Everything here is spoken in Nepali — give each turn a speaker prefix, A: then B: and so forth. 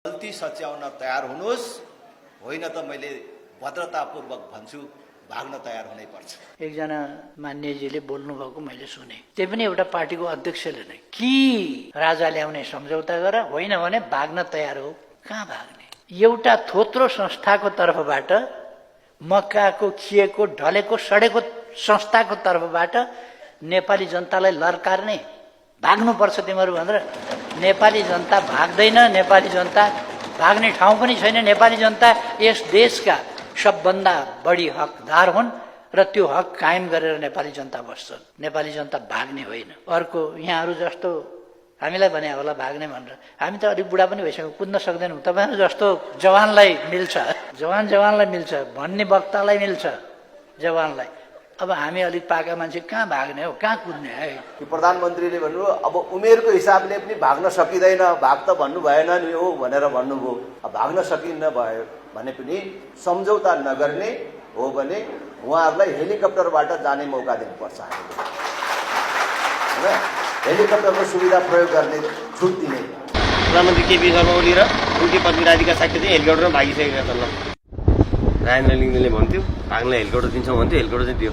A: गल्ती सच्याउन तयार हुनुहोस्, होइन त मैले भद्रतापूर्वक भन्छु भाग्न तयार हुनै पर्छ।
B: एकजना मान्यजीले बोल्नुभएको मैले सुने, त्यही पनि एउटा पार्टीको अध्यक्षले नै, कि राजा ल्याउने सम्झौता गर, होइन भने भाग्न तयार हो। कहाँ भाग्ने? एउटा थोत्रो संस्थाको तर्फबाट, मक्काको खिएको ढलेको सडेको संस्थाको तर्फबाट नेपाली जनतालाई लर्कार्ने, भाग्नुपर्छ तिमीहरू भनेर नेपाली जनता भाग्दैन। नेपाली जनता भाग्ने ठाउँ पनि छैन। नेपाली जनता यस देशका सबभन्दा बढी हकदार हुन् र त्यो हक कायम गरेर नेपाली जनता बस्छन्। नेपाली जनता भाग्ने होइन। अर्को यहाँहरू जस्तो हामीलाई भने होला भाग्ने भनेर, हामी त अलिक बुढा पनि भइसक्यौँ, कुद्न सक्दैनौँ। तपाईँहरू जस्तो जवानलाई मिल्छ, जवानलाई मिल्छ भन्ने वक्तालाई मिल्छ जवानलाई। अब हामी अलिक पाका मान्छे कहाँ भाग्ने हो, कहाँ कुद्ने है?
A: प्रधानमन्त्रीले भन्नुभयो अब उमेरको हिसाबले पनि भाग्न सकिँदैन, भाग त भन्नु भएन नि हो भनेर भन्नुभयो। अब भाग्न सकिन्न भयो भने पनि सम्झौता नगर्ने हो भने उहाँहरूलाई हेलिकप्टरबाट जाने मौका दिनुपर्छ। हामीले हेलिकप्टरको सुविधा प्रयोग गर्ने छुट दिने।
C: प्रधानमन्त्री केपी शर्मा ओली र उनकी पत्नी राधिका साक्य चाहिँ हेलिकप्टरमा भागिसकेका छन्। राजेन्द्र लिङ्गदेनले भन्थ्यो भाग्नलाई हेलिकप्टर दिन्छौँ भन्थ्यो, हेलिकप्टर चाहिँ दियो।